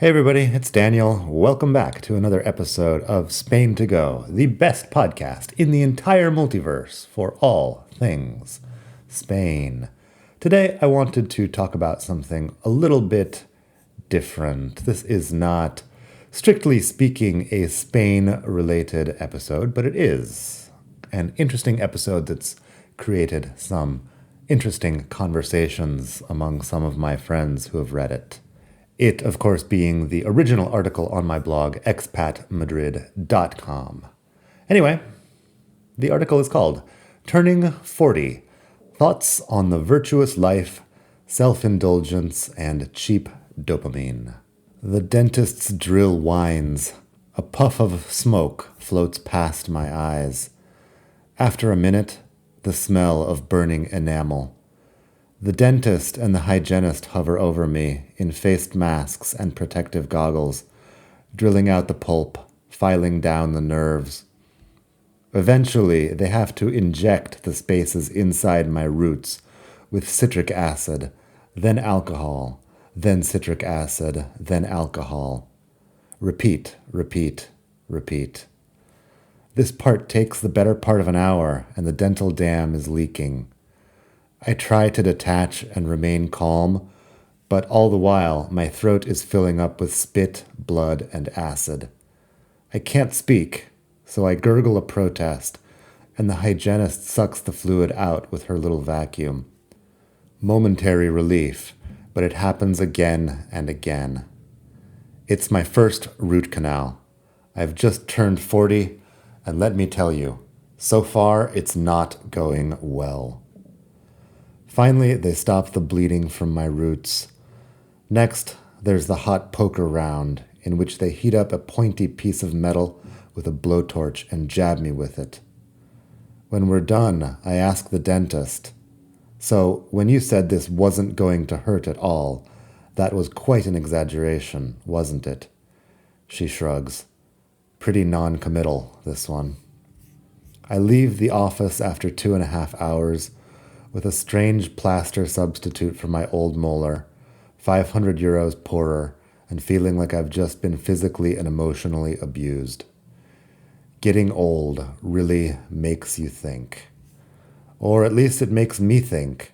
Hey everybody, it's Daniel. Welcome back to another episode of Spain to Go, the best podcast in the entire multiverse for all things Spain. Today I wanted to talk about something a little bit different. This is not, strictly speaking, a Spain-related episode, but it is an interesting episode that's created some interesting conversations among some of my friends who have read it. It, of course, being the original article on my blog, expatmadrid.com. Anyway, the article is called Turning 40, Thoughts on the Virtuous Life, Self-Indulgence, and Cheap Dopamine. The dentist's drill whines. A puff of smoke floats past my eyes. After a minute, the smell of burning enamel. The dentist and the hygienist hover over me in faced masks and protective goggles, drilling out the pulp, filing down the nerves. Eventually, they have to inject the spaces inside my roots with citric acid, then alcohol, then citric acid, then alcohol. Repeat, repeat, repeat. This part takes the better part of an hour, and the dental dam is leaking. I try to detach and remain calm, but all the while my throat is filling up with spit, blood, and acid. I can't speak, so I gurgle a protest, and the hygienist sucks the fluid out with her little vacuum. Momentary relief, but it happens again and again. It's my first root canal. I've just turned 40, and let me tell you, so far it's not going well. Finally, they stop the bleeding from my roots. Next, there's the hot poker round, in which they heat up a pointy piece of metal with a blowtorch and jab me with it. When we're done, I ask the dentist, "So, when you said this wasn't going to hurt at all, that was quite an exaggeration, wasn't it?" She shrugs. Pretty non-committal, this one. I leave the office after 2.5 hours, with a strange plaster substitute for my old molar, 500 euros poorer, and feeling like I've just been physically and emotionally abused. Getting old really makes you think. Or at least it makes me think.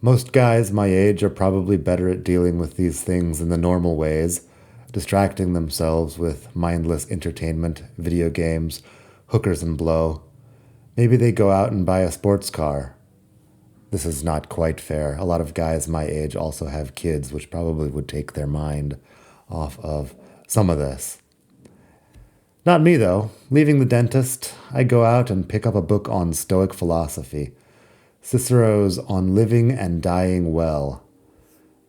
Most guys my age are probably better at dealing with these things in the normal ways, distracting themselves with mindless entertainment, video games, hookers and blow. Maybe they go out and buy a sports car. This is not quite fair. A lot of guys my age also have kids, which probably would take their mind off of some of this. Not me, though. Leaving the dentist, I go out and pick up a book on Stoic philosophy, Cicero's On Living and Dying Well.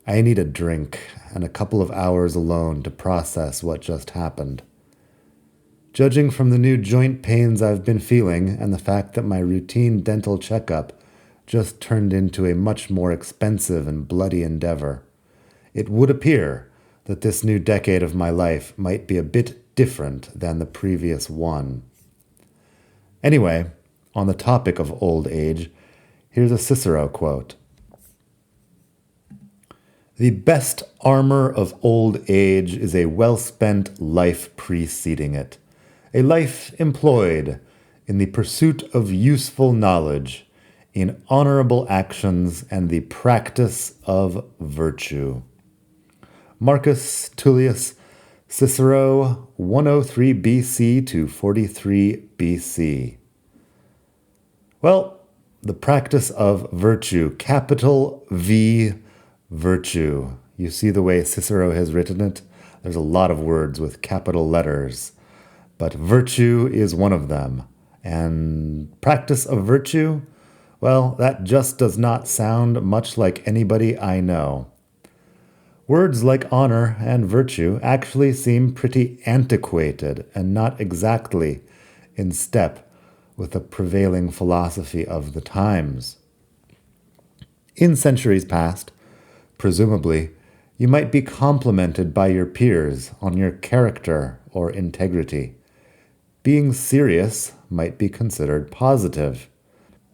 I need a drink and a couple of hours alone to process what just happened. Judging from the new joint pains I've been feeling and the fact that my routine dental checkup just turned into a much more expensive and bloody endeavor, it would appear that this new decade of my life might be a bit different than the previous one. Anyway, on the topic of old age, here's a Cicero quote. "The best armor of old age is a well-spent life preceding it, a life employed in the pursuit of useful knowledge, in honorable actions and the practice of virtue." Marcus Tullius Cicero, 103 BC to 43 BC. Well, the practice of virtue, capital V, virtue. You see the way Cicero has written it? There's a lot of words with capital letters, but virtue is one of them. And practice of virtue? Well, that just does not sound much like anybody I know. Words like honor and virtue actually seem pretty antiquated and not exactly in step with the prevailing philosophy of the times. In centuries past, presumably, you might be complimented by your peers on your character or integrity. Being serious might be considered positive.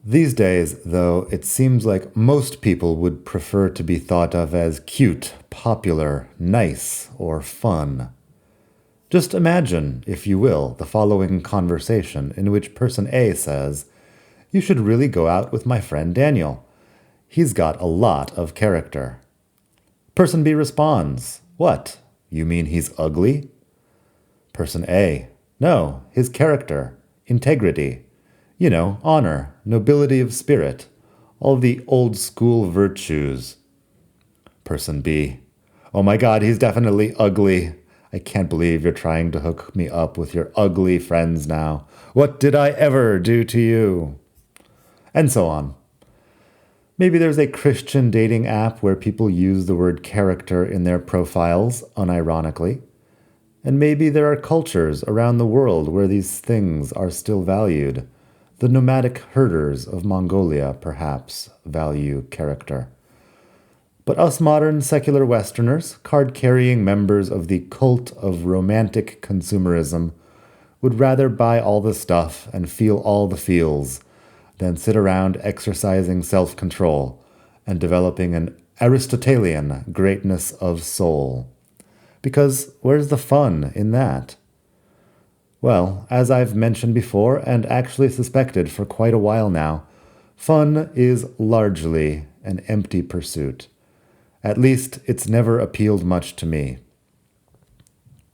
These days, though, it seems like most people would prefer to be thought of as cute, popular, nice, or fun. Just imagine, if you will, the following conversation in which person A says, "You should really go out with my friend Daniel. He's got a lot of character." Person B responds, "What? You mean he's ugly?" Person A, "No, his character, integrity. You know, honor, nobility of spirit, all the old school virtues." Person B, "Oh my God, he's definitely ugly. I can't believe you're trying to hook me up with your ugly friends now. What did I ever do to you?" And so on. Maybe there's a Christian dating app where people use the word character in their profiles unironically. And maybe there are cultures around the world where these things are still valued. The nomadic herders of Mongolia, perhaps, value character. But us modern secular Westerners, card-carrying members of the cult of romantic consumerism, would rather buy all the stuff and feel all the feels than sit around exercising self-control and developing an Aristotelian greatness of soul. Because where's the fun in that? Well, as I've mentioned before, and actually suspected for quite a while now, fun is largely an empty pursuit. At least it's never appealed much to me.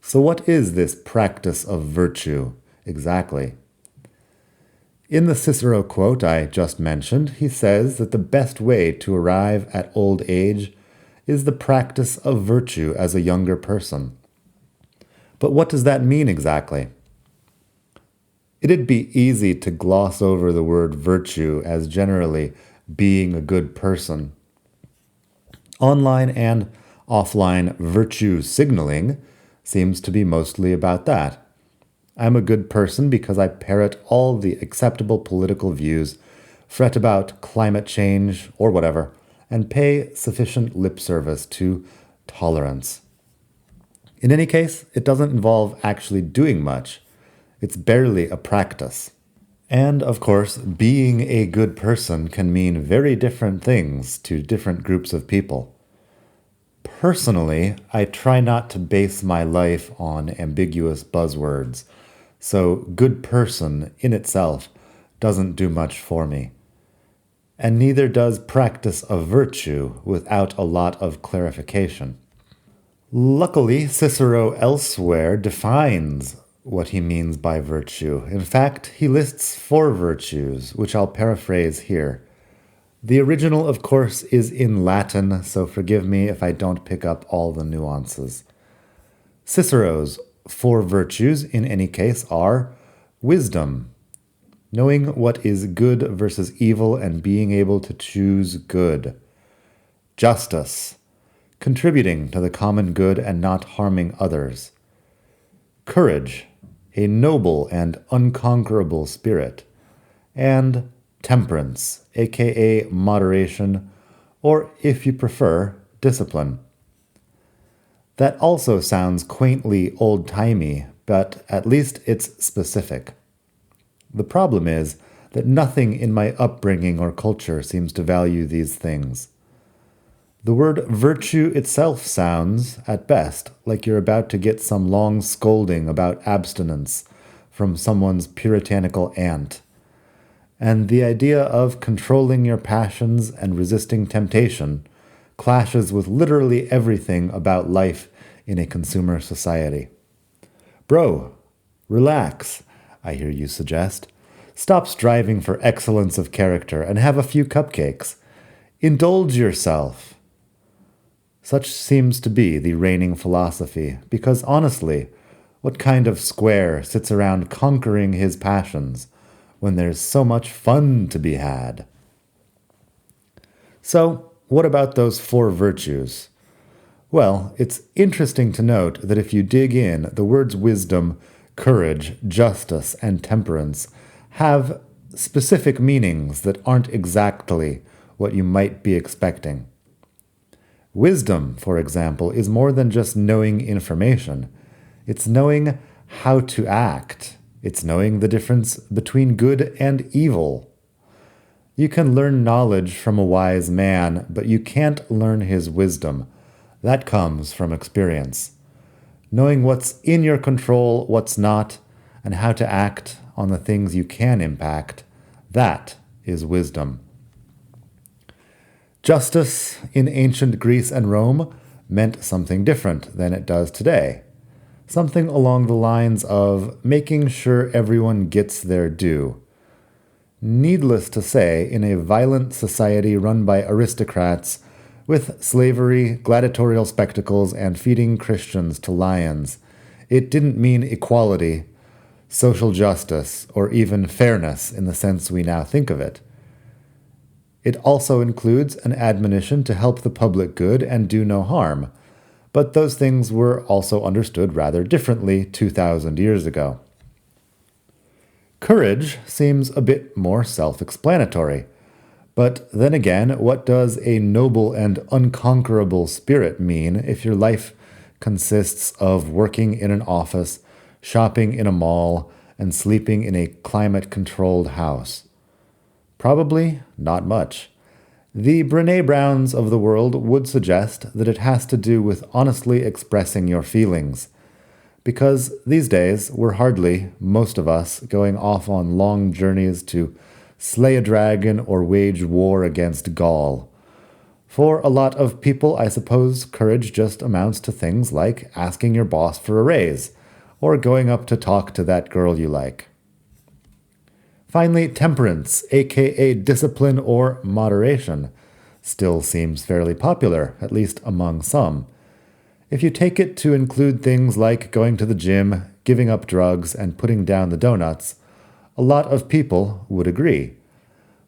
So what is this practice of virtue exactly? In the Cicero quote I just mentioned, he says that the best way to arrive at old age is the practice of virtue as a younger person. But what does that mean exactly? It'd be easy to gloss over the word virtue as generally being a good person. Online and offline virtue signaling seems to be mostly about that. I'm a good person because I parrot all the acceptable political views, fret about climate change or whatever, and pay sufficient lip service to tolerance. In any case, it doesn't involve actually doing much. It's barely a practice. And, of course, being a good person can mean very different things to different groups of people. Personally, I try not to base my life on ambiguous buzzwords, so good person in itself doesn't do much for me. And neither does practice of virtue without a lot of clarification. Luckily, Cicero elsewhere defines what he means by virtue. In fact, he lists 4 virtues, which I'll paraphrase here. The original, of course, is in Latin, so forgive me if I don't pick up all the nuances. Cicero's 4 virtues, in any case, are wisdom, knowing what is good versus evil and being able to choose good; justice, contributing to the common good and not harming others; courage, a noble and unconquerable spirit; and temperance, aka moderation, or if you prefer, discipline. That also sounds quaintly old-timey, but at least it's specific. The problem is that nothing in my upbringing or culture seems to value these things. The word virtue itself sounds, at best, like you're about to get some long scolding about abstinence from someone's puritanical aunt. And the idea of controlling your passions and resisting temptation clashes with literally everything about life in a consumer society. Bro, relax, I hear you suggest. Stop striving for excellence of character and have a few cupcakes. Indulge yourself. Such seems to be the reigning philosophy, because honestly, what kind of square sits around conquering his passions when there's so much fun to be had? So, what about those 4 virtues? Well, it's interesting to note that if you dig in, the words wisdom, courage, justice, and temperance have specific meanings that aren't exactly what you might be expecting. Wisdom, for example, is more than just knowing information. It's knowing how to act. It's knowing the difference between good and evil. You can learn knowledge from a wise man, but you can't learn his wisdom. That comes from experience. Knowing what's in your control, what's not, and how to act on the things you can impact, that is wisdom. Justice in ancient Greece and Rome meant something different than it does today. Something along the lines of making sure everyone gets their due. Needless to say, in a violent society run by aristocrats, with slavery, gladiatorial spectacles, and feeding Christians to lions, it didn't mean equality, social justice, or even fairness in the sense we now think of it. It also includes an admonition to help the public good and do no harm, but those things were also understood rather differently 2,000 years ago. Courage seems a bit more self-explanatory, but then again, what does a noble and unconquerable spirit mean if your life consists of working in an office, shopping in a mall, and sleeping in a climate-controlled house? Probably not much. The Brené Browns of the world would suggest that it has to do with honestly expressing your feelings. Because these days, we're hardly, most of us, going off on long journeys to slay a dragon or wage war against Gaul. For a lot of people, I suppose courage just amounts to things like asking your boss for a raise, or going up to talk to that girl you like. Finally, temperance, aka discipline or moderation, still seems fairly popular, at least among some. If you take it to include things like going to the gym, giving up drugs, and putting down the donuts, a lot of people would agree.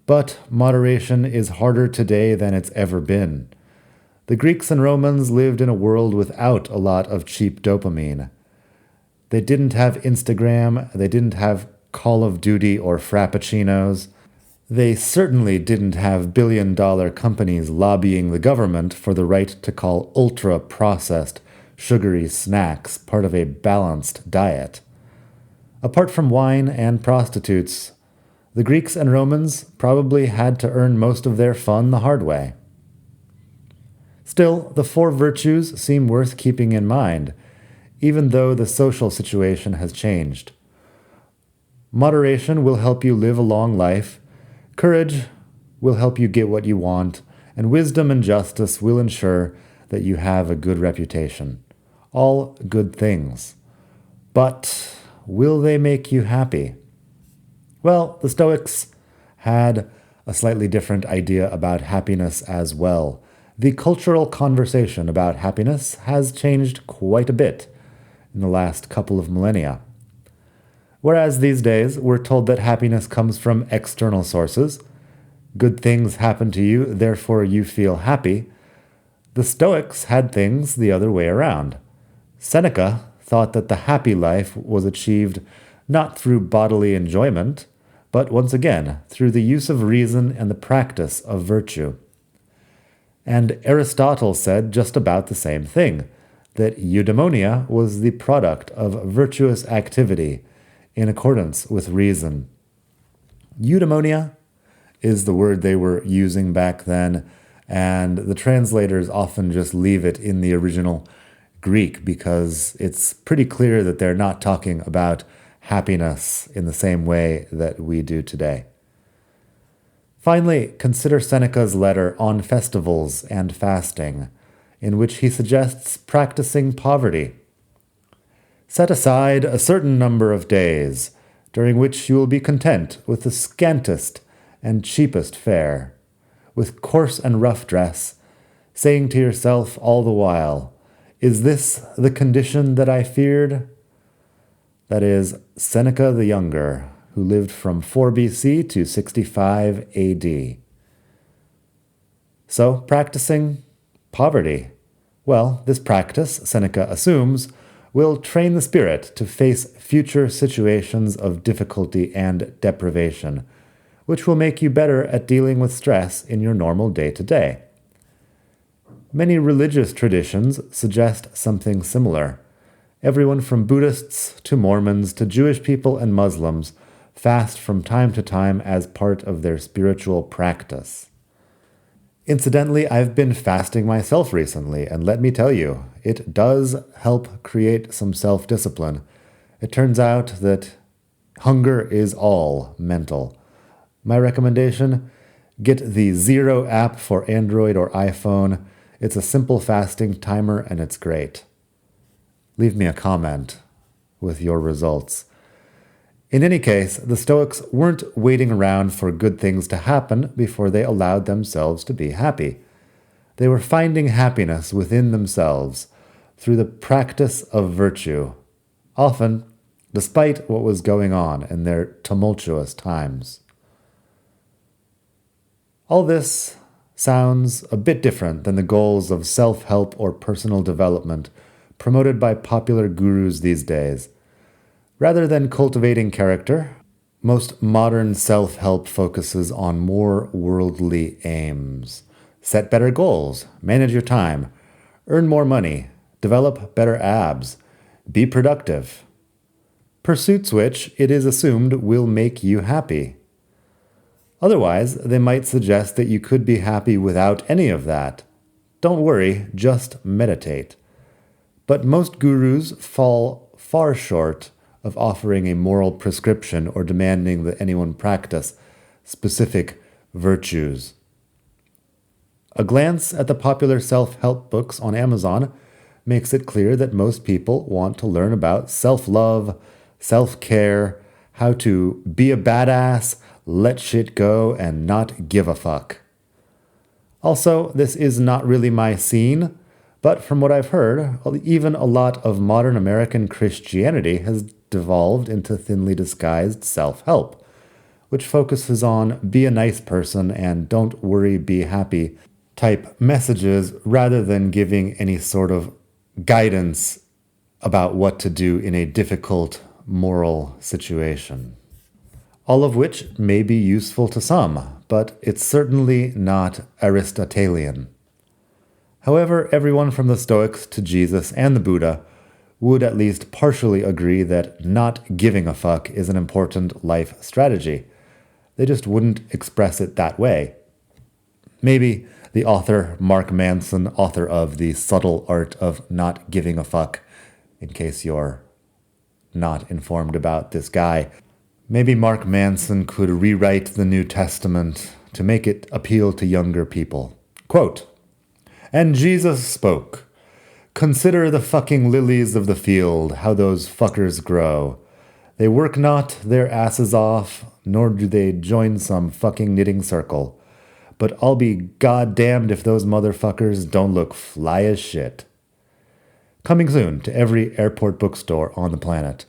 But moderation is harder today than it's ever been. The Greeks and Romans lived in a world without a lot of cheap dopamine. They didn't have Instagram, they didn't have Call of Duty or Frappuccinos. They certainly didn't have billion-dollar companies lobbying the government for the right to call ultra-processed, sugary snacks part of a balanced diet. Apart from wine and prostitutes, the Greeks and Romans probably had to earn most of their fun the hard way. Still, the four virtues seem worth keeping in mind, even though the social situation has changed. Moderation will help you live a long life, courage will help you get what you want, and wisdom and justice will ensure that you have a good reputation. All good things. But will they make you happy? Well, the Stoics had a slightly different idea about happiness as well. The cultural conversation about happiness has changed quite a bit in the last couple of millennia. Whereas these days, we're told that happiness comes from external sources. Good things happen to you, therefore you feel happy. The Stoics had things the other way around. Seneca thought that the happy life was achieved not through bodily enjoyment, but once again, through the use of reason and the practice of virtue. And Aristotle said just about the same thing, that eudaimonia was the product of virtuous activity, in accordance with reason. Eudaimonia is the word they were using back then, and the translators often just leave it in the original Greek because it's pretty clear that they're not talking about happiness in the same way that we do today. Finally, consider Seneca's letter on festivals and fasting, in which he suggests practicing poverty. Set aside a certain number of days, during which you will be content with the scantest and cheapest fare, with coarse and rough dress, saying to yourself all the while, "Is this the condition that I feared?" That is Seneca the Younger, who lived from 4 BC to 65 AD. So, practicing poverty. Well, this practice, Seneca assumes, will train the spirit to face future situations of difficulty and deprivation, which will make you better at dealing with stress in your normal day-to-day. Many religious traditions suggest something similar. Everyone from Buddhists to Mormons to Jewish people and Muslims fast from time to time as part of their spiritual practice. Incidentally, I've been fasting myself recently, and let me tell you, it does help create some self-discipline. It turns out that hunger is all mental. My recommendation? Get the Zero app for Android or iPhone. It's a simple fasting timer and it's great. Leave me a comment with your results. In any case, the Stoics weren't waiting around for good things to happen before they allowed themselves to be happy. They were finding happiness within themselves through the practice of virtue, often despite what was going on in their tumultuous times. All this sounds a bit different than the goals of self-help or personal development promoted by popular gurus these days. Rather than cultivating character, most modern self-help focuses on more worldly aims. Set better goals, manage your time, earn more money, develop better abs, be productive. Pursuits which, it is assumed, will make you happy. Otherwise, they might suggest that you could be happy without any of that. Don't worry, just meditate. But most gurus fall far short of offering a moral prescription or demanding that anyone practice specific virtues. A glance at the popular self-help books on Amazon makes it clear that most people want to learn about self-love, self-care, how to be a badass, let shit go, and not give a fuck. Also, this is not really my scene, but from what I've heard, even a lot of modern American Christianity has devolved into thinly disguised self-help, which focuses on be a nice person and don't worry, be happy type messages rather than giving any sort of guidance about what to do in a difficult moral situation. All of which may be useful to some, but it's certainly not Aristotelian. However, everyone from the Stoics to Jesus and the Buddha would at least partially agree that not giving a fuck is an important life strategy. They just wouldn't express it that way. Maybe the author Mark Manson, author of The Subtle Art of Not Giving a Fuck, in case you're not informed about this guy, maybe Mark Manson could rewrite the New Testament to make it appeal to younger people. Quote, "And Jesus spoke, 'Consider the fucking lilies of the field, how those fuckers grow. They work not their asses off, nor do they join some fucking knitting circle. But I'll be goddamned if those motherfuckers don't look fly as shit.'" Coming soon to every airport bookstore on the planet.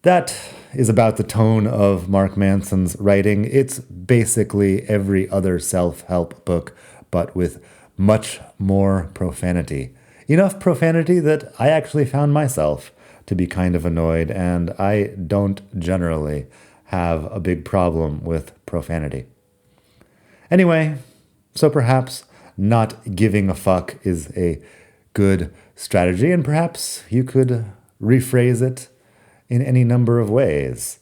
That is about the tone of Mark Manson's writing. It's basically every other self-help book, but with much more profanity. Enough profanity that I actually found myself to be kind of annoyed, and I don't generally have a big problem with profanity. Anyway, so perhaps not giving a fuck is a good strategy, and perhaps you could rephrase it in any number of ways.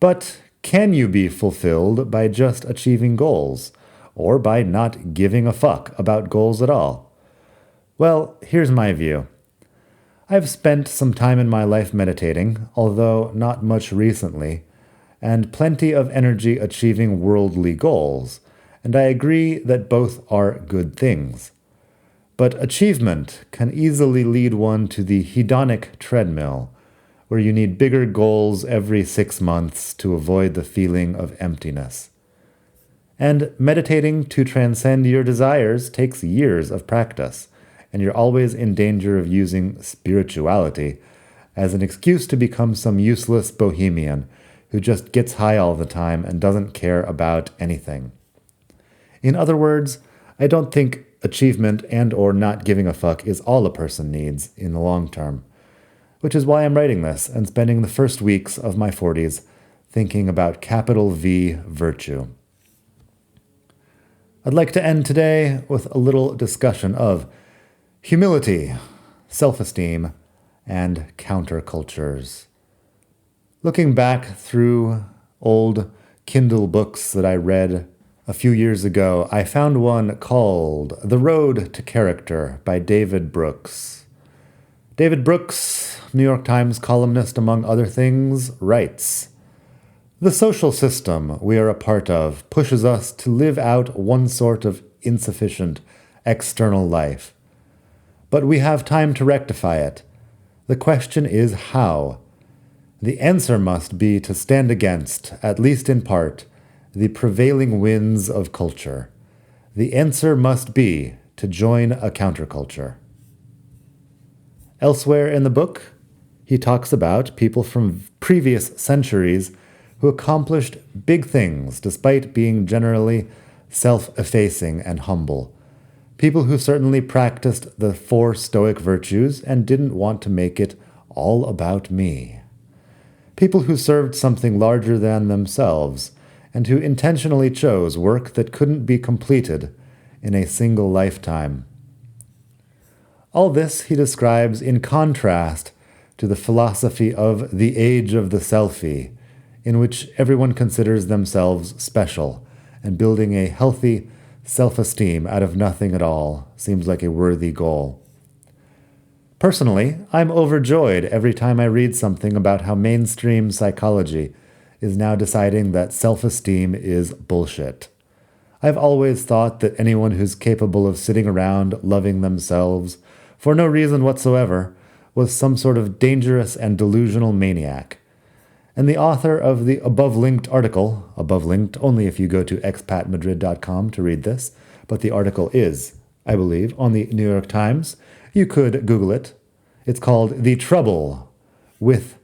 But can you be fulfilled by just achieving goals, or by not giving a fuck about goals at all? Well, here's my view. I've spent some time in my life meditating, although not much recently, and plenty of energy achieving worldly goals, and I agree that both are good things. But achievement can easily lead one to the hedonic treadmill, where you need bigger goals every 6 months to avoid the feeling of emptiness. And meditating to transcend your desires takes years of practice, and you're always in danger of using spirituality as an excuse to become some useless bohemian who just gets high all the time and doesn't care about anything. In other words, I don't think achievement and or not giving a fuck is all a person needs in the long term, which is why I'm writing this and spending the first weeks of my 40s thinking about capital V virtue. I'd like to end today with a little discussion of humility, self-esteem, and countercultures. Looking back through old Kindle books that I read a few years ago, I found one called The Road to Character by David Brooks. David Brooks, New York Times columnist among other things, writes, "The social system we are a part of pushes us to live out one sort of insufficient external life. But we have time to rectify it. The question is how. The answer must be to stand against, at least in part, the prevailing winds of culture. The answer must be to join a counterculture." Elsewhere in the book, he talks about people from previous centuries who accomplished big things despite being generally self-effacing and humble. People who certainly practiced the 4 Stoic virtues and didn't want to make it all about me. People who served something larger than themselves and who intentionally chose work that couldn't be completed in a single lifetime. All this he describes in contrast to the philosophy of the age of the selfie, in which everyone considers themselves special, and building a healthy self-esteem out of nothing at all seems like a worthy goal. Personally, I'm overjoyed every time I read something about how mainstream psychology is now deciding that self-esteem is bullshit. I've always thought that anyone who's capable of sitting around loving themselves for no reason whatsoever was some sort of dangerous and delusional maniac. And the author of the above-linked article, above-linked only if you go to expatmadrid.com to read this, but the article is, I believe, on the New York Times. You could Google it. It's called The Trouble with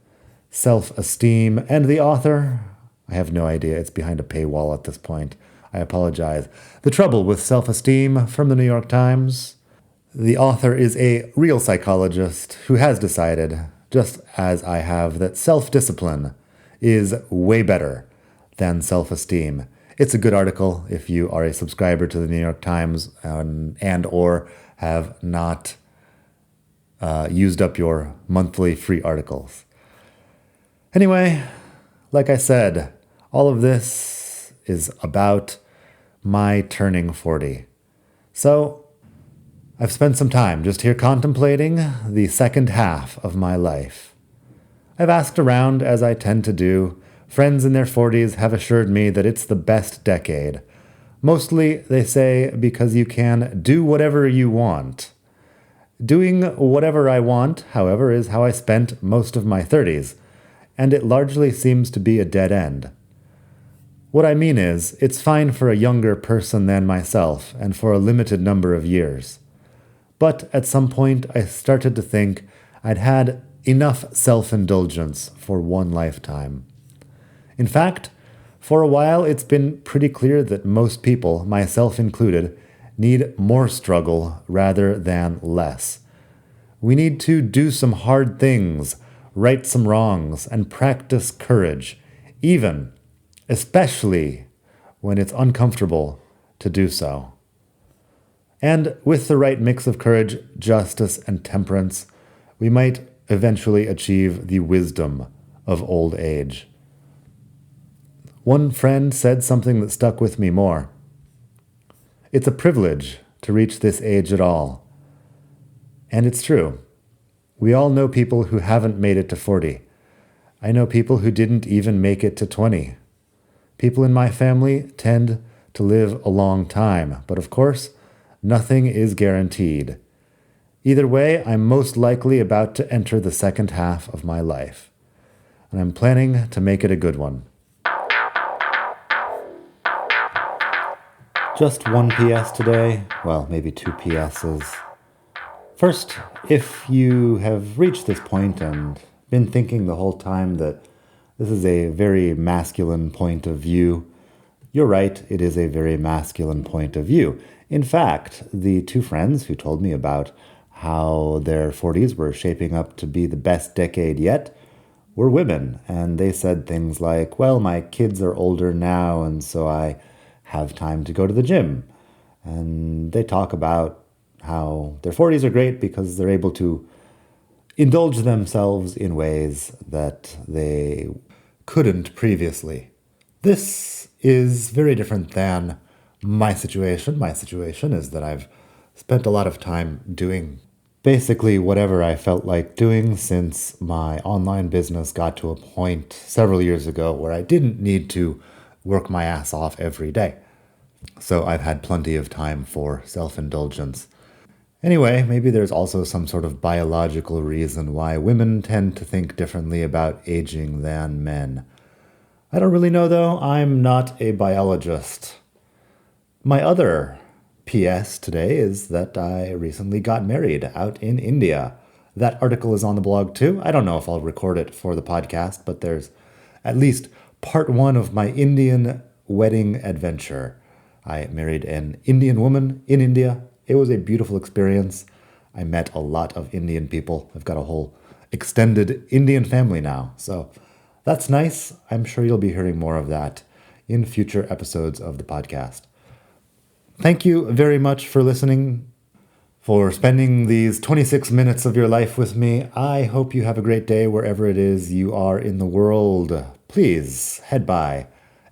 Self-Esteem, and the author, I have no idea, it's behind a paywall at this point. I apologize. The Trouble with Self-Esteem from the New York Times. The author is a real psychologist who has decided, just as I have, that self-discipline is way better than self-esteem. It's a good article if you are a subscriber to the New York Times and or have not used up your monthly free articles. Anyway, like I said, all of this is about my turning 40. So I've spent some time just here contemplating the second half of my life. I've asked around, as I tend to do. Friends in their 40s have assured me that it's the best decade. Mostly, they say, because you can do whatever you want. Doing whatever I want, however, is how I spent most of my 30s, and it largely seems to be a dead end. What I mean is, it's fine for a younger person than myself, and for a limited number of years. But at some point, I started to think I'd had enough self-indulgence for one lifetime. In fact, for a while, it's been pretty clear that most people, myself included, need more struggle rather than less. We need to do some hard things, right some wrongs, and practice courage, even, especially when it's uncomfortable to do so. And with the right mix of courage, justice, and temperance, we might eventually achieve the wisdom of old age. One friend said something that stuck with me more. It's a privilege to reach this age at all. And it's true. We all know people who haven't made it to 40. I know people who didn't even make it to 20. People in my family tend to live a long time, but of course, nothing is guaranteed. Either way, I'm most likely about to enter the second half of my life, and I'm planning to make it a good one. Just one PS today, well, maybe 2 PSs. First, if you have reached this point and been thinking the whole time that this is a very masculine point of view, you're right, it is a very masculine point of view. In fact, the 2 friends who told me about how their 40s were shaping up to be the best decade yet were women. And they said things like, well, my kids are older now, and so I have time to go to the gym. And they talk about how their 40s are great because they're able to indulge themselves in ways that they couldn't previously. This is very different than my situation. My situation is that I've spent a lot of time doing basically whatever I felt like doing since my online business got to a point several years ago where I didn't need to work my ass off every day. So I've had plenty of time for self-indulgence. Anyway, maybe there's also some sort of biological reason why women tend to think differently about aging than men. I don't really know though, I'm not a biologist. My other PS today is that I recently got married out in India. That article is on the blog too. I don't know if I'll record it for the podcast, but there's at least part one of my Indian wedding adventure. I married an Indian woman in India. It was a beautiful experience. I met a lot of Indian people. I've got a whole extended Indian family now. So that's nice. I'm sure you'll be hearing more of that in future episodes of the podcast. Thank you very much for listening, for spending these 26 minutes of your life with me. I hope you have a great day wherever it is you are in the world. Please head by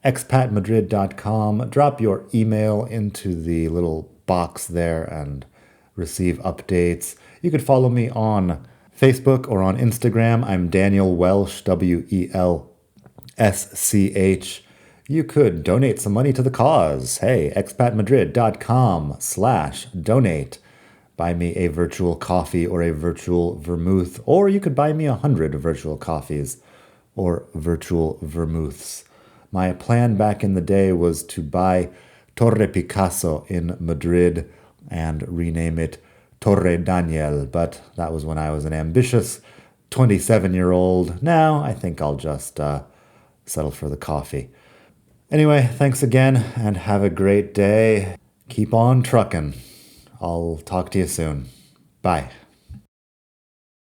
expatmadrid.com, drop your email into the little box there and receive updates. You could follow me on Facebook or on Instagram. I'm Daniel Welsh, WELSCH. You could donate some money to the cause. Hey, expatmadrid.com/donate. Buy me a virtual coffee or a virtual vermouth, or you could buy me 100 virtual coffees or virtual vermouths. My plan back in the day was to buy Torre Picasso in Madrid and rename it Torre Daniel, but that was when I was an ambitious 27-year-old. Now I think I'll just settle for the coffee. Anyway, thanks again and have a great day. Keep on trucking. I'll talk to you soon. Bye.